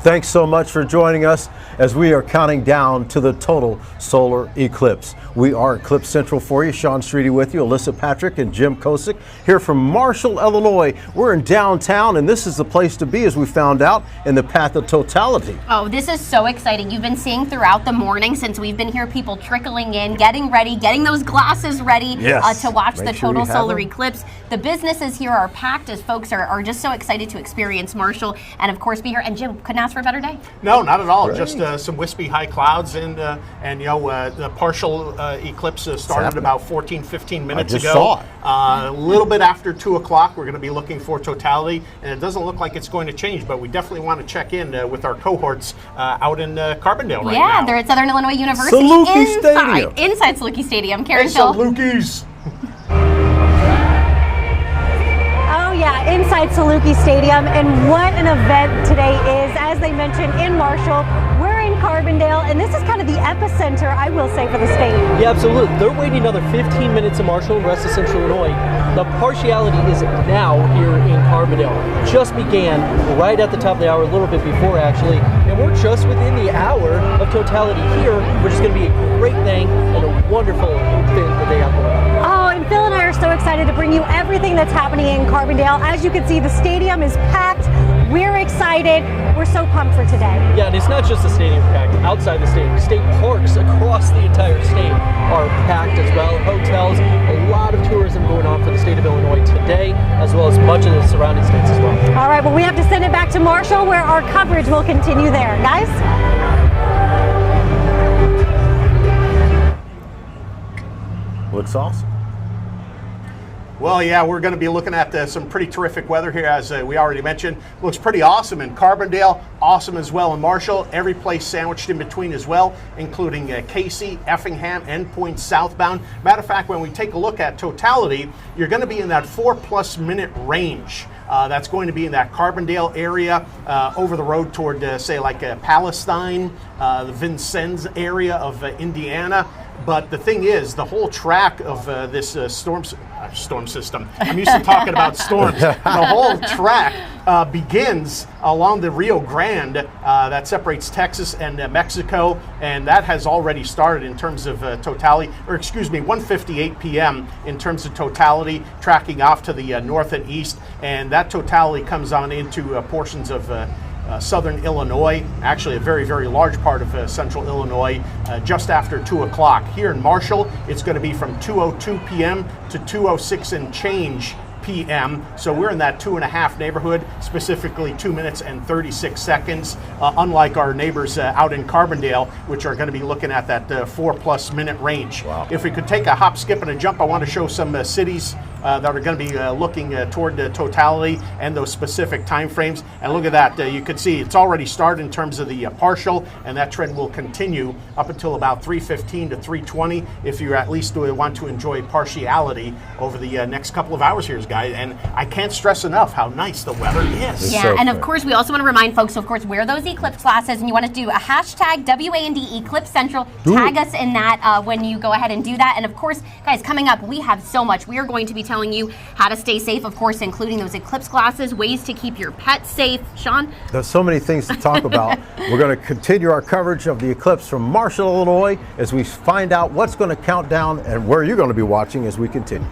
Thanks so much for joining us as we are counting down to the total solar eclipse. We are Eclipse Central for you. Sean Streety with you, Alyssa Patrick and Jim Kosick here from Marshall, Illinois. We're in downtown, and this is the place to be, as we found out, in the path of totality. Oh, this is so exciting. You've been seeing throughout the morning since we've been here, people trickling in, getting ready, getting those glasses ready to watch the total solar eclipse. The businesses here are packed as folks are just so excited to experience Marshall and, of course, be here. And Jim, couldn't ask for a better day. No, not at all. Great. Just some wispy high clouds, and you know, the partial eclipse started about 15 minutes ago. Saw it. A little bit after 2 o'clock, we're going to be looking for totality, and it doesn't look like it's going to change, but we definitely want to check in with our cohorts out in Carbondale right now. Yeah, they're at Southern Illinois University inside Saluki Stadium. Karen Hill. Salukis. Yeah, inside Saluki Stadium, and what an event today is. As they mentioned, in Marshall, we're in Carbondale, and this is kind of the epicenter, I will say, for the state. Yeah, absolutely. They're waiting another 15 minutes in Marshall and the rest of Central Illinois. The partiality is now here in Carbondale. Just began right at the top of the hour, a little bit before actually, and we're just within the hour of totality here, which is going to be a great thing and a wonderful thing that they have going on. Oh, and Phil and I are so excited to bring you everything that's happening in Carbondale. As you can see, the stadium is packed. We're excited. We're so pumped for today. Yeah, and it's not just the stadium packed. Outside the stadium, state parks across the entire state are packed as well. Hotels, a lot of tourism going on for the state of Illinois today, as well as much of the surrounding states as well. All right, well, we have to send it back to Marshall, where our coverage will continue there. Guys? Looks awesome. Well, yeah, we're going to be looking at some pretty terrific weather here, as we already mentioned. Looks pretty awesome in Carbondale, awesome as well in Marshall. Every place sandwiched in between as well, including Casey, Effingham, Endpoint, southbound. Matter of fact, when we take a look at totality, you're going to be in that 4+ minute range. That's going to be in that Carbondale area, over the road toward, say, like Palestine, the Vincennes area of Indiana. But the thing is, the whole track of this storm system, I'm used to talking about storms, the whole track begins along the Rio Grande that separates Texas and Mexico, and that has already started in terms of totality, or excuse me, 1:58 p.m. in terms of totality, tracking off to the north and east, and that totality comes on into portions of southern Illinois, actually a very, very large part of central Illinois, just after 2 o'clock. Here in Marshall, it's going to be from 2:02 p.m. to 2:06 and change p.m. So we're in that 2.5 neighborhood, specifically 2 minutes and 36 seconds, unlike our neighbors out in Carbondale, which are going to be looking at that 4+ minute range. Wow. If we could take a hop, skip, and a jump, I want to show some cities that are going to be looking toward the totality and those specific time frames. And look at that. You can see it's already started in terms of the partial, and that trend will continue up until about 3:15 to 3:20 if you at least want to enjoy partiality over the next couple of hours here, guys. And I can't stress enough how nice the weather is. Yeah, and of course, we also want to remind folks, of course, wear those eclipse glasses, and you want to do a hashtag WAND Eclipse Central. Tag us in that when you go ahead and do that. And of course, guys, coming up, we have so much. We are going to be telling you how to stay safe, of course, including those eclipse glasses, ways to keep your pets safe. Sean? There's so many things to talk about. We're going to continue our coverage of the eclipse from Marshall, Illinois, as we find out what's going to count down and where you're going to be watching as we continue.